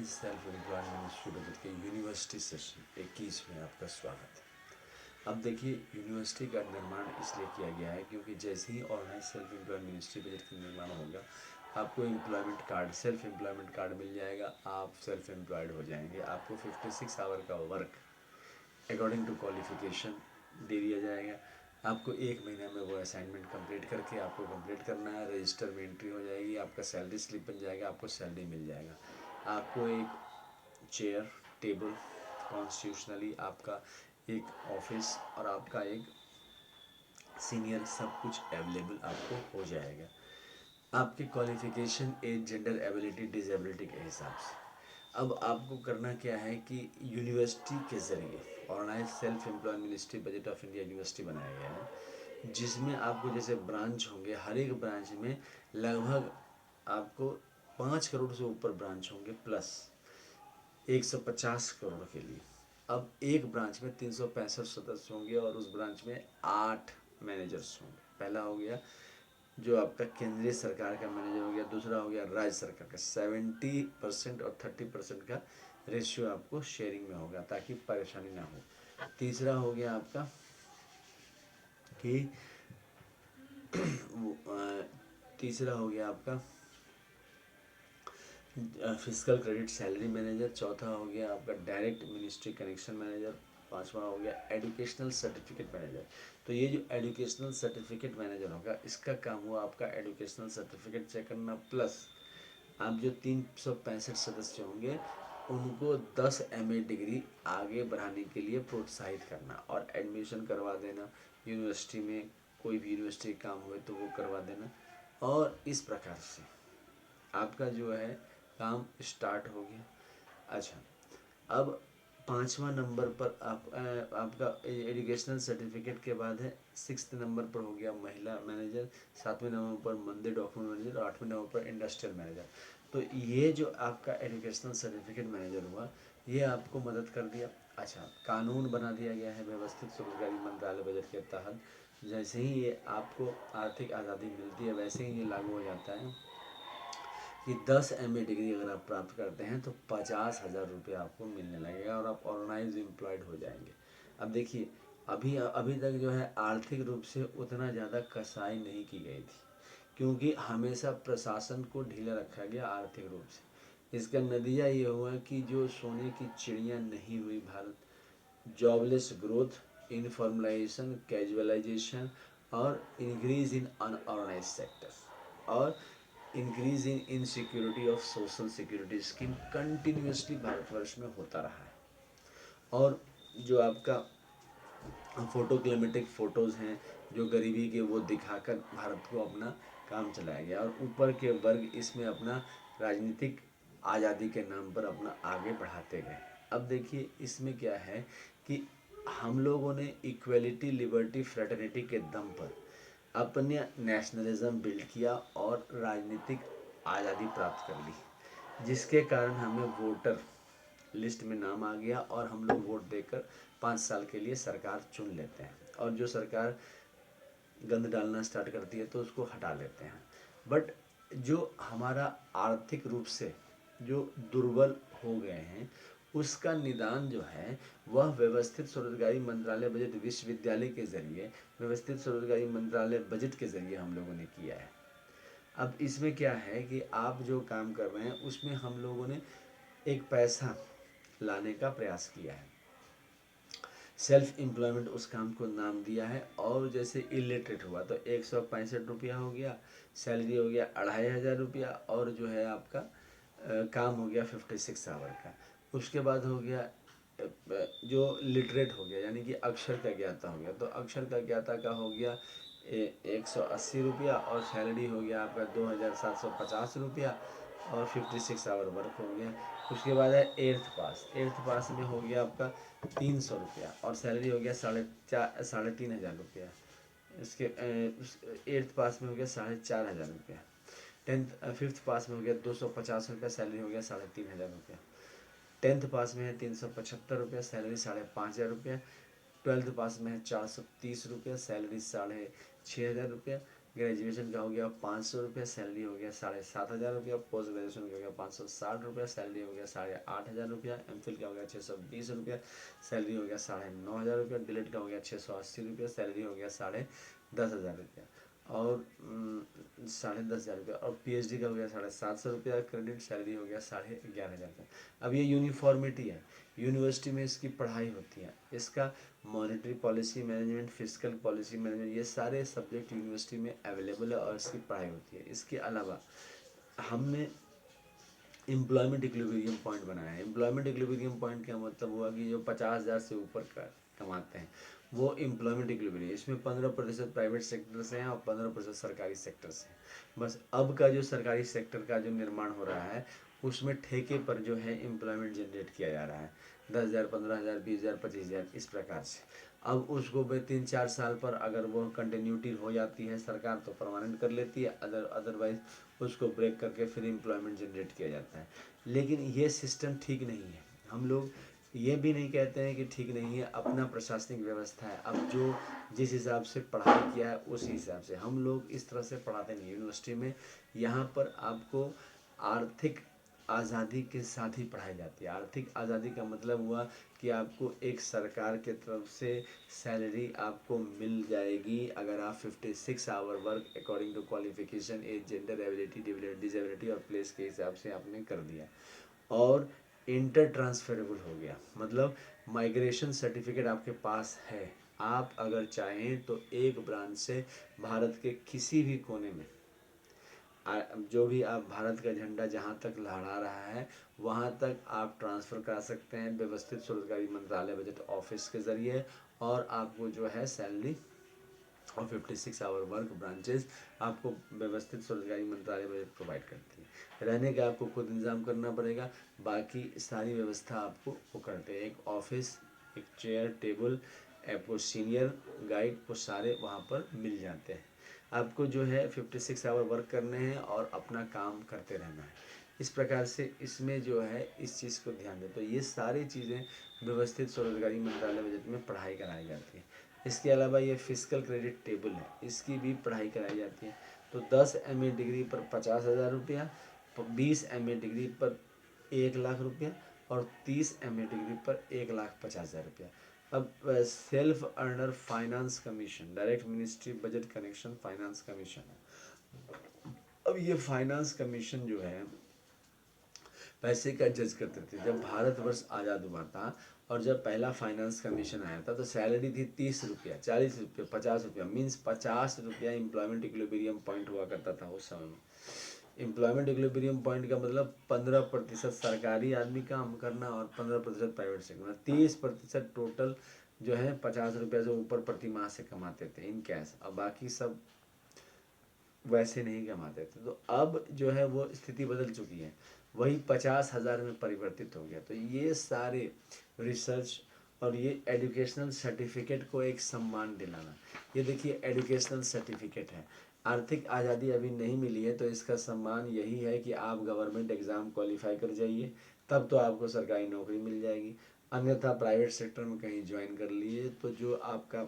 Organise self employed ministry budget के university session 21 में आपका स्वागत है। अब देखिए, यूनिवर्सिटी का निर्माण इसलिए किया गया है क्योंकि जैसे ही organise self employed ministry budget का निर्माण होगा, आपको employment card, self employment card मिल जाएगा। आप सेल्फ एम्प्लॉयड हो जाएंगे। आपको 56 आवर का वर्क अकॉर्डिंग टू क्वालिफिकेशन दे दिया जाएगा। आपको 1 महीना में वो असाइनमेंट कंप्लीट करके आपको कंप्लीट करना है। रजिस्टर में एंट्री हो जाएगी, आपका सैलरी स्लिप बन जाएगा, आपको सैलरी मिल जाएगा। आपको एक चेयर, टेबल, कॉन्स्टिट्यूशनली आपका एक ऑफिस और आपका एक सीनियर, सब कुछ अवेलेबल आपको हो जाएगा। आपके qualification, age, gender, ability, disability के हिसाब से। अब आपको करना क्या है कि यूनिवर्सिटी के ज़रिए organize self employed ministry budget of India university बनाया गया है, जिसमें आपको जैसे ब्रांच होंगे, हर एक ब्रांच में लगभग आपको 5 करोड़ से ऊपर ब्रांच होंगे, प्लस 150 करोड़ के लिए। अब एक ब्रांच में 365 सदस्य होंगे और उस ब्रांच में 8 मैनेजर्स होंगे। पहला हो गया जो आपका केंद्रीय सरकार का मैनेजर हो गया, दूसरा हो गया राज्य सरकार का। 70% और 30% का रेशियो आपको शेयरिंग में होगा ताकि परेशानी ना हो। तीसरा हो गया आपका कि तीसरा हो गया आपका फिजिकल क्रेडिट सैलरी मैनेजर। चौथा हो गया आपका डायरेक्ट मिनिस्ट्री कनेक्शन मैनेजर। पांचवा हो गया एजुकेशनल सर्टिफिकेट मैनेजर। तो ये जो एजुकेशनल सर्टिफिकेट मैनेजर होगा, इसका काम हुआ आपका एजुकेशनल सर्टिफिकेट चेक करना, प्लस आप जो 365 सदस्य होंगे उनको 10 MA डिग्री आगे बढ़ाने के लिए प्रोत्साहित करना और एडमिशन करवा देना यूनिवर्सिटी में। कोई भी यूनिवर्सिटी काम हुए तो वो करवा देना। और इस प्रकार से आपका जो है काम स्टार्ट हो गया। अच्छा, अब 5वां नंबर पर आपका एजुकेशनल सर्टिफिकेट के बाद है 6th नंबर पर हो गया महिला मैनेजर, 7वें नंबर पर मंदिर डॉक्यूमेंट मैनेजर और 8वें नंबर पर इंडस्ट्रियल मैनेजर। तो ये जो आपका एजुकेशनल सर्टिफिकेट मैनेजर हुआ, ये आपको मदद कर दिया। अच्छा, कानून बना दिया गया है व्यवस्थित स्वरोजगारी मंत्रालय बजट के तहत। जैसे ही ये आपको आर्थिक आज़ादी मिलती है वैसे ही ये लागू हो जाता है कि 10 MA डिग्री अगर आप प्राप्त करते हैं तो 50,000 रुपये आपको मिलने लगेगा और आप ऑर्गेनाइज एम्प्लॉयड हो जाएंगे। अब देखिए, अभी अभी तक जो है आर्थिक रूप से उतना ज़्यादा कसाई नहीं की गई थी, क्योंकि हमेशा प्रशासन को ढीला रखा गया आर्थिक रूप से। इसका नतीजा ये हुआ कि जो सोने की चिड़िया नहीं हुई Bharat, jobless growth, informalisation, casualisation और इंक्रीज इन अनऑर्गेनाइज सेक्टर और increase in insecurity of social security scheme continuously Bharatvarsh में होता रहा है। और जो आपका फोटोक्लेमेटिक फ़ोटोज़ हैं जो गरीबी के, वो दिखाकर भारत को अपना काम चलाया गया और ऊपर के वर्ग इसमें अपना राजनीतिक आज़ादी के नाम पर अपना आगे बढ़ाते गए। अब देखिए, इसमें क्या है कि हम लोगों ने इक्वलिटी, लिबर्टी, फ्रेटर्निटी के दम पर अपने नेशनलिज्म बिल्ड किया और राजनीतिक आज़ादी प्राप्त कर ली, जिसके कारण हमें वोटर लिस्ट में नाम आ गया और हम लोग वोट देकर 5 साल के लिए सरकार चुन लेते हैं। और जो सरकार गंद डालना स्टार्ट करती है तो उसको हटा लेते हैं। बट जो हमारा आर्थिक रूप से जो दुर्बल हो गए हैं, उसका निदान जो है वह व्यवस्थित स्वरोजगारी मंत्रालय बजट विश्वविद्यालय के ज़रिए, व्यवस्थित स्वरोजगारी मंत्रालय बजट के ज़रिए हम लोगों ने किया है। अब इसमें क्या है कि आप जो काम कर रहे हैं उसमें हम लोगों ने एक पैसा लाने का प्रयास किया है। सेल्फ एम्प्लॉयमेंट उस काम को नाम दिया है। और जैसे इलिटरेट हुआ तो 165 रुपया हो गया, सैलरी हो गया 2,500 रुपया और जो है आपका काम हो गया 56 आवर का। उसके बाद हो गया जो लिटरेट हो गया यानी कि अक्षर का ज्ञाता हो गया, तो अक्षर का ज्ञाता का हो गया 180 रुपया और सैलरी हो गया आपका 2,750 रुपया और 56 आवर वर्क हो गया। उसके बाद है एट्थ पास। एट्थ पास में हो गया आपका 300 रुपया और सैलरी हो गया 3,500 रुपया। इसके एट्थ पास में हो गया 4,500 रुपया। फिफ्थ पास में हो गया 250 रुपया, सैलरी हो गया 3,500 रुपया। 10th पास में है 375 रुपया, सैलरी 5,500 रुपया। 12th पास में है 430 रुपया, सैलरी 6,500 रुपया। ग्रेजुएशन का हो गया 500 रुपया, सैलरी हो गया 7,500 रुपया। पोस्ट ग्रेजुएशन का हो गया 560 रुपया, सैलरी हो गया 8,500 रुपया। एमफिल का हो गया 620 रुपया, सैलरी हो गया 9,500 रुपया। डिलेट का हो गया 680 रुपया, सैलरी हो गया 10,500 रुपया और 10,500 रुपया। और पीएचडी का हो गया 750 रुपया क्रेडिट, सैलरी हो गया 11,500 रुपया। अब ये यूनिफॉर्मिटी है, यूनिवर्सिटी में इसकी पढ़ाई होती है, इसका monetary policy management, physical policy management, ये सारे सब्जेक्ट यूनिवर्सिटी में अवेलेबल है और इसकी पढ़ाई होती है। इसके अलावा हमने एम्प्लॉयमेंट इक्विलिब्रियम पॉइंट बनाया है। एम्प्लॉयमेंट इक्विलिब्रियम पॉइंट का मतलब हुआ कि जो 50,000 से ऊपर का कमाते हैं वो एम्प्लॉयमेंट इक्विलिब्रियम। इसमें 15% प्राइवेट सेक्टर से हैं और 15% सरकारी सेक्टर से हैं। बस अब का जो सरकारी सेक्टर का जो निर्माण हो रहा है उसमें ठेके पर जो है एम्प्लॉयमेंट जनरेट किया जा रहा है, 10,000, 15,000, 20,000, 25,000 इस प्रकार से। अब उसको 3-4 साल पर अगर वो कंटिन्यूटी हो जाती है सरकार तो परमानेंट कर लेती है, अदरवाइज उसको ब्रेक करके फिर एम्प्लॉयमेंट जनरेट किया जाता है। लेकिन ये सिस्टम ठीक नहीं है। हम लोग ये भी नहीं कहते हैं कि ठीक नहीं है, अपना प्रशासनिक व्यवस्था है। अब जो जिस हिसाब से पढ़ाई किया है उस हिसाब से हम लोग इस तरह से पढ़ाते नहीं यूनिवर्सिटी में। यहाँ पर आपको आर्थिक आज़ादी के साथ ही पढ़ाई जाती है। आर्थिक आज़ादी का मतलब हुआ कि आपको एक सरकार के तरफ से सैलरी आपको मिल जाएगी अगर आप 56 hour work according to qualification, age, gender, ability, disability और प्लेस के हिसाब से आपने कर दिया। और इंटर ट्रांसफरेबल हो गया, मतलब माइग्रेशन सर्टिफिकेट आपके पास है। आप अगर चाहें तो एक ब्रांच से भारत के किसी भी कोने में जो भी आप भारत का झंडा जहाँ तक लहरा रहा है वहाँ तक आप ट्रांसफ़र करा सकते हैं व्यवस्थित स्वरोजगारी मंत्रालय बजट ऑफिस के ज़रिए। और आपको जो है सैलरी और 56 आवर वर्क ब्रांचेस आपको व्यवस्थित स्वरोजगारी मंत्रालय बजट प्रोवाइड करती है। रहने का आपको खुद इंतजाम करना पड़ेगा, बाकी सारी व्यवस्था आपको वो करते हैं। एक ऑफिस, एक चेयर, टेबल, आपको सीनियर गाइड वो सारे वहाँ पर मिल जाते हैं। आपको जो है 56 आवर वर्क करने हैं और अपना काम करते रहना है। इस प्रकार से इसमें जो है इस चीज़ को ध्यान दें। तो ये सारी चीज़ें व्यवस्थित स्वरोजगारी मंत्रालय बजट में पढ़ाई कराई जाती है। इसके अलावा ये फिजिकल क्रेडिट टेबल है, इसकी भी पढ़ाई कराई जाती है। तो 10 MA डिग्री पर 50,000 रुपया, 20 MA डिग्री पर 1,00,000 रुपया और 30 MA डिग्री पर 1,50,000 रुपया। अब self earner finance commission, direct ministry budget connection finance commission है। अब ये फाइनेंस कमीशन जो है पैसे का जज करते थे। जब भारतवर्ष आज़ाद हुआ था और जब पहला फाइनेंस कमीशन आया था तो सैलरी थी 30 रुपया, 40 रुपया, 50 रुपया, मीन्स 50 रुपया एम्प्लॉयमेंट इक्विलिब्रियम पॉइंट हुआ करता था उस समय में। एम्प्लॉयमेंट इक्विलिब्रियम पॉइंट का मतलब 15% सरकारी आदमी काम करना और 15% प्राइवेट सेक्टर में, 30% टोटल जो है 50 रुपये से ऊपर प्रति माह से कमाते थे इन कैश, और बाकी सब वैसे नहीं कमाते थे। तो अब जो है वो स्थिति बदल चुकी है, वही 50,000 में परिवर्तित हो गया। तो ये सारे रिसर्च और ये एजुकेशनल सर्टिफिकेट को एक सम्मान दिलाना, ये देखिए एजुकेशनल सर्टिफिकेट है। आर्थिक आज़ादी अभी नहीं मिली है तो इसका सम्मान यही है कि आप गवर्नमेंट एग्ज़ाम क्वालिफाई कर जाइए, तब तो आपको सरकारी नौकरी मिल जाएगी। अन्यथा प्राइवेट सेक्टर में कहीं ज्वाइन कर लिए तो जो आपका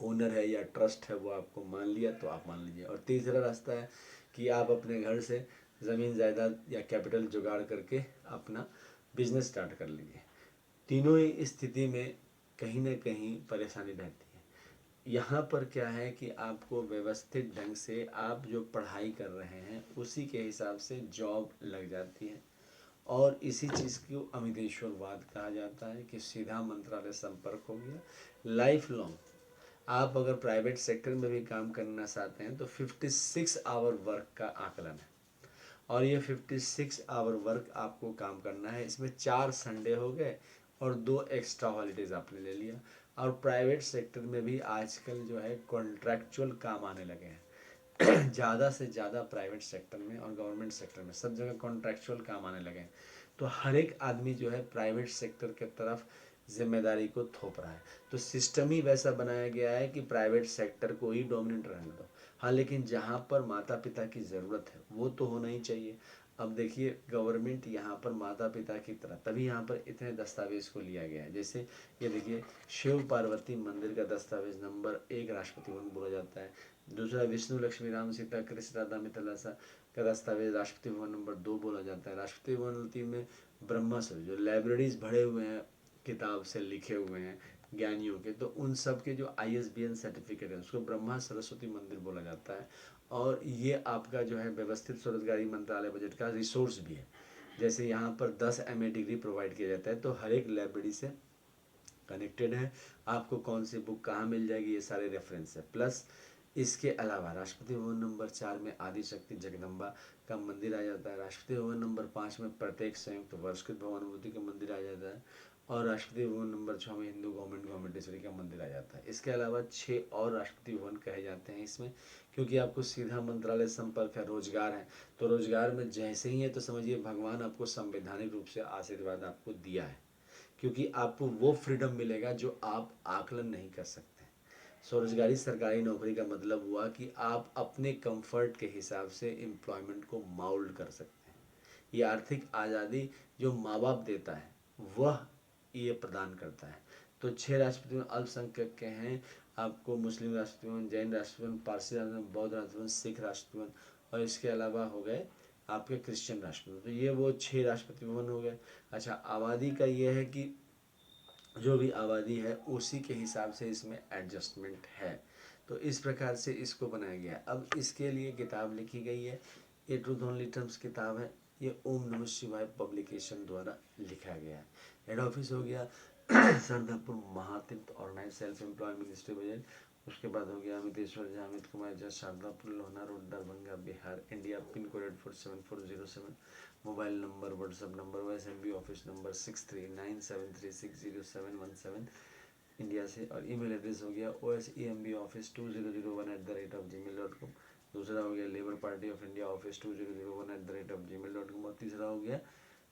ओनर है या ट्रस्ट है वो आपको मान लिया तो आप मान लीजिए। और तीसरा रास्ता है कि आप अपने घर से ज़मीन जायदाद या कैपिटल जुगाड़ करके अपना बिजनेस स्टार्ट कर लीजिए। तीनों ही स्थिति में कहीं ना कहीं परेशानी रहती है। यहाँ पर क्या है कि आपको व्यवस्थित ढंग से आप जो पढ़ाई कर रहे हैं उसी के हिसाब से जॉब लग जाती है। और इसी चीज़ को अमितेश्वरवाद कहा जाता है कि सीधा मंत्रालय संपर्क हो गया लाइफ लॉन्ग। आप अगर प्राइवेट सेक्टर में भी काम करना चाहते हैं तो 56 आवर वर्क का आकलन है, और ये 56 आवर वर्क आपको काम करना है। इसमें 4 संडे हो गए और 2 एक्स्ट्रा हॉलीडेज आपने ले लिया। और प्राइवेट सेक्टर में भी आजकल जो है कॉन्ट्रैक्चुअल काम आने लगे हैं ज़्यादा से ज़्यादा प्राइवेट सेक्टर में और गवर्नमेंट सेक्टर में सब जगह कॉन्ट्रैक्चुअल काम आने लगे हैं। तो हर एक आदमी जो है प्राइवेट सेक्टर के तरफ जिम्मेदारी को थोप रहा है। तो सिस्टम ही वैसा बनाया गया है कि प्राइवेट सेक्टर को ही डोमिनेट रहने दो। हाँ, लेकिन जहाँ पर माता पिता की ज़रूरत है वो तो होना ही चाहिए। अब देखिए गवर्नमेंट यहाँ पर माता पिता की तरह, तभी यहाँ पर इतने दस्तावेज को लिया गया है। जैसे ये देखिए शिव पार्वती मंदिर का दस्तावेज नंबर 1 राष्ट्रपति भवन बोला जाता है। दूसरा विष्णु लक्ष्मी राम सीता कृष्ण राधा मिथिलासा का दस्तावेज राष्ट्रपति भवन नंबर 2 बोला जाता है। राष्ट्रपति भवन 3 में ब्रह्मास्त्र जो लाइब्रेरीज भरे हुए हैं किताब से लिखे हुए हैं ज्ञानियों के, तो उन सब के जो ISBN सर्टिफिकेट है उसको ब्रह्मा सरस्वती मंदिर बोला जाता है। और ये आपका जो है व्यवस्थित स्वरोजगारी मंत्रालय बजट का रिसोर्स भी है। जैसे यहाँ पर 10 MA डिग्री प्रोवाइड किया जाता है, तो हर एक लाइब्रेरी से कनेक्टेड है, आपको कौन सी बुक कहाँ मिल जाएगी ये सारे रेफरेंस है। प्लस इसके अलावा राष्ट्रपति भवन नंबर 4 में आदिशक्ति जगदम्बा का मंदिर आ जाता है। राष्ट्रपति भवन नंबर 5 में प्रत्येक संयुक्त वर्षकृत भवानुभूति का मंदिर आ जाता है। और राष्ट्रपति भवन नंबर 6 में हिंदू गवर्नमेंटेश्वरी का मंदिर आ जाता है। इसके अलावा 6 और राष्ट्रपति भवन कहे जाते हैं इसमें, क्योंकि आपको सीधा मंत्रालय संपर्क है, रोजगार है, तो रोजगार में जैसे ही है तो समझिए भगवान आपको संवैधानिक रूप से आशीर्वाद आपको दिया है, क्योंकि आपको वो फ्रीडम मिलेगा जो आप आकलन नहीं कर सकते। स्वरोजगारी सरकारी नौकरी का मतलब हुआ कि आप अपने कंफर्ट के हिसाब से एम्प्लॉयमेंट को माउल्ड कर सकते हैं। ये आर्थिक आज़ादी जो माँ बाप देता है वह ये प्रदान करता है। तो 6 राष्ट्रपति अल्पसंख्यक के हैं आपको, मुस्लिम राष्ट्रपति, जैन राष्ट्रपति, पारसी राष्ट्रपति, बौद्ध राष्ट्रपति, सिख राष्ट्रपति, और इसके अलावा हो गए आपके क्रिश्चियन राष्ट्रपति। तो ये वो 6 राष्ट्रपति भवन हो गए। अच्छा, आबादी का ये है कि जो भी आबादी है उसी के हिसाब से इसमें एडजस्टमेंट है। तो इस प्रकार से इसको बनाया गया है। अब इसके लिए किताब लिखी गई है, ये ट्रूथ ओनली टर्म्स किताब है, ये ओम नमः शिवाय पब्लिकेशन द्वारा लिखा गया है। हेड ऑफिस हो गया Sardarpur Mahatirth organise self employ ministry budget. उसके बाद हो गया Amiteshwar Jha, Amit Kumar Jha, Shardapur Lohna road Darbhanga Bihar India, pin code 847407, mobile number WhatsApp number SMB office number 6397360717 India से, और ईमेल एड्रेस हो गया osembaoffice2001@gmail.com। दूसरा हो गया labour party of India office 2001@gmail.com। और तीसरा हो गया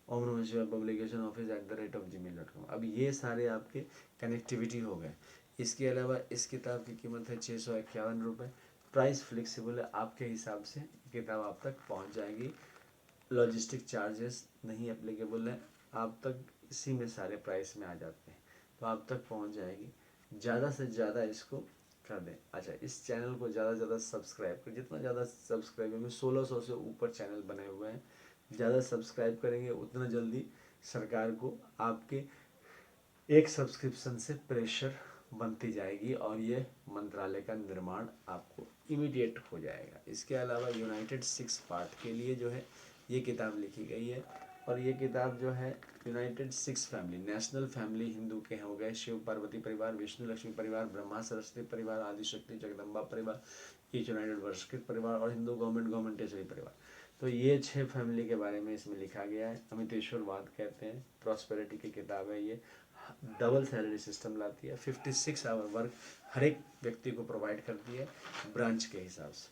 ओम नमः शिवाय पब्लिकेशन ऑफिस @gmail.com। अब ये सारे आपके कनेक्टिविटी हो गए। इसके अलावा इस किताब की कीमत है 651 रुपये। प्राइस फ्लेक्सिबल है, आपके हिसाब से किताब आप तक पहुंच जाएगी। लॉजिस्टिक चार्जेस नहीं एप्लीकेबल है, आप तक इसी में सारे प्राइस में आ जाते हैं, तो आप तक पहुंच जाएगी। ज़्यादा से ज़्यादा इसको कर दें। अच्छा, इस चैनल को ज़्यादा से ज़्यादा सब्सक्राइब करें, जितना ज़्यादा सब्सक्राइबर में 1600 से ऊपर चैनल बने हुए हैं, ज़्यादा सब्सक्राइब करेंगे उतना जल्दी सरकार को आपके एक सब्सक्रिप्शन से प्रेशर बनती जाएगी और ये मंत्रालय का निर्माण आपको इमीडिएट हो जाएगा। इसके अलावा यूनाइटेड 6 पार्ट के लिए जो है ये किताब लिखी गई है, और ये किताब जो है United 6 family, national family Hindu के हो गए शिव पार्वती परिवार, विष्णु लक्ष्मी परिवार, ब्रह्मा सरस्वती परिवार, आदिशक्ति जगदम्बा परिवार, ईच यूनाइटेड वर्षकृत परिवार और हिंदू गवर्नमेंटेश्वरी परिवार। तो ये 6 फैमिली के बारे में इसमें लिखा गया है। अमितेश्वरवाद कहते हैं, प्रॉस्पेरिटी की किताब है ये। डबल सैलरी सिस्टम लाती है, 56 आवर वर्क हर एक व्यक्ति को प्रोवाइड करती है ब्रांच के हिसाब से।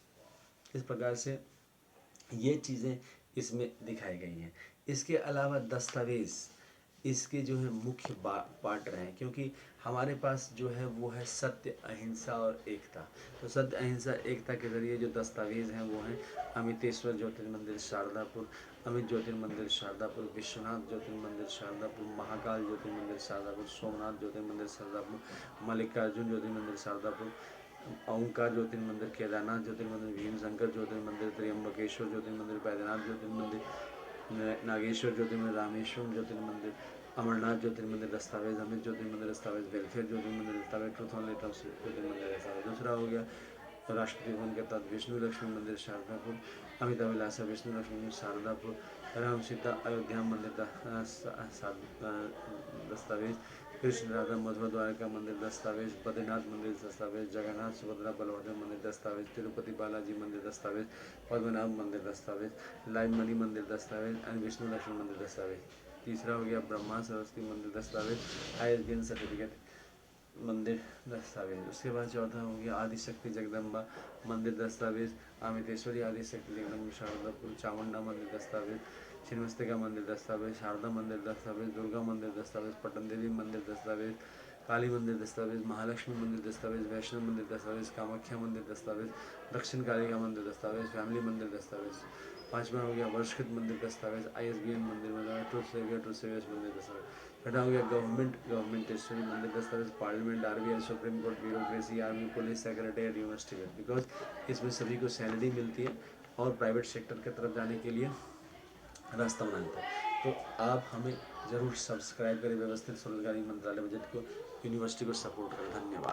इस प्रकार से ये चीज़ें इसमें दिखाई गई हैं। इसके अलावा दस्तावेज़ इसके जो है मुख्य पार्ट रहे हैं, क्योंकि हमारे पास जो है वो है सत्य, अहिंसा और एकता। तो सत्य, अहिंसा, एकता के जरिए जो दस्तावेज़ हैं वो हैं अमितेश्वर ज्योतिर्मंदिर शारदापुर, अमित ज्योतिर्मंदिर शारदापुर, विश्वनाथ ज्योतिर्मंदिर शारदापुर, महाकाल ज्योतिर्मंदिर शारदापुर, सोमनाथ ज्योतिर्मंदिर शारदापुर, मल्लिकार्जुन ज्योतिर्मंदिर शारदापुर, ओंकार ज्योतिर्मंदिर, केदारनाथ ज्योतिर्मंदिर, भीमशंकर ज्योतिर्मंदिर, त्र्यंबकेश्वर ज्योतिर्मंदिर, बैद्यनाथ ज्योतिर्मंदिर, नागेश्वर ज्योतिर्मंदिर, रामेश्वरम ज्योतिर्मंदिर, अमरनाथ ज्योतिर्मंदिर दस्तावेज, अमित ज्योतिर्मंदिर दस्तावेज, वेलफेयर ज्योतिर्मंदिर दस्तावेज, ट्रूथ ओनली टर्म्स ज्योतिर्मंदिर दस्तावेज। दूसरा हो गया राष्ट्रपति भवन के तहत विष्णु लक्ष्मी मंदिर शारदापुर, अमित अभिलाषा विष्णु लक्ष्मी मंदिर शारदापुर, राम सीता अयोध्या मंदिर दस्तावेज, कृष्ण राधा मधुरा द्वारका मंदिर दस्तावेज, बद्रीनाथ मंदिर दस्तावेज, जगन्नाथ सुभद्रा बलभद्र मंदिर दस्तावेज, तिरुपति बालाजी मंदिर दस्तावेज, पद्मनाभ मंदिर दस्तावेज, लाइव मनी मंदिर दस्तावेज एंड विष्णु लक्ष्मी मंदिर दस्तावेज। तीसरा हो गया ब्रह्मा सरस्वती मंदिर दस्तावेज, ISBN सर्टिफिकेट मंदिर दस्तावेज। उसके बाद चौथा हो गया आदिशक्ति जगदम्बा मंदिर दस्तावेज, अमितेश्वरी आदिशक्ति जगदम्बा शारदापुर, चामुंडा मंदिर दस्तावेज, छिन्नमस्तिका मंदिर दस्तावेज, शारदा मंदिर दस्तावेज, दुर्गा मंदिर दस्तावेज, पटन देवी मंदिर दस्तावेज, काली मंदिर दस्तावेज, महालक्ष्मी मंदिर दस्तावेज, वैष्णव मंदिर दस्तावेज, कामाख्या मंदिर दस्तावेज, दक्षिण कालिका मंदिर दस्तावेज, फैमिली मंदिर दस्तावेज, पाँचवा हो गया वर्षकृत मंदिर दस्तावेज, ISBN मंदिर मतलब ट्रूथ सेवियर्स मंदिर दस्तावेज। छठा हो गया गवर्नमेंट टेस्टरी मंदिर दस्तावेज, parliament, RBI, supreme court, bureaucracy, army, police, secretariat, university में, बिकॉज इसमें सभी को सैलरी मिलती है और प्राइवेट सेक्टर की तरफ जाने के लिए रास्ता बनाता है। तो आप हमें ज़रूर सब्सक्राइब करें, व्यवस्थित स्वरोजगारी मंत्रालय बजट को, यूनिवर्सिटी को सपोर्ट करें। धन्यवाद।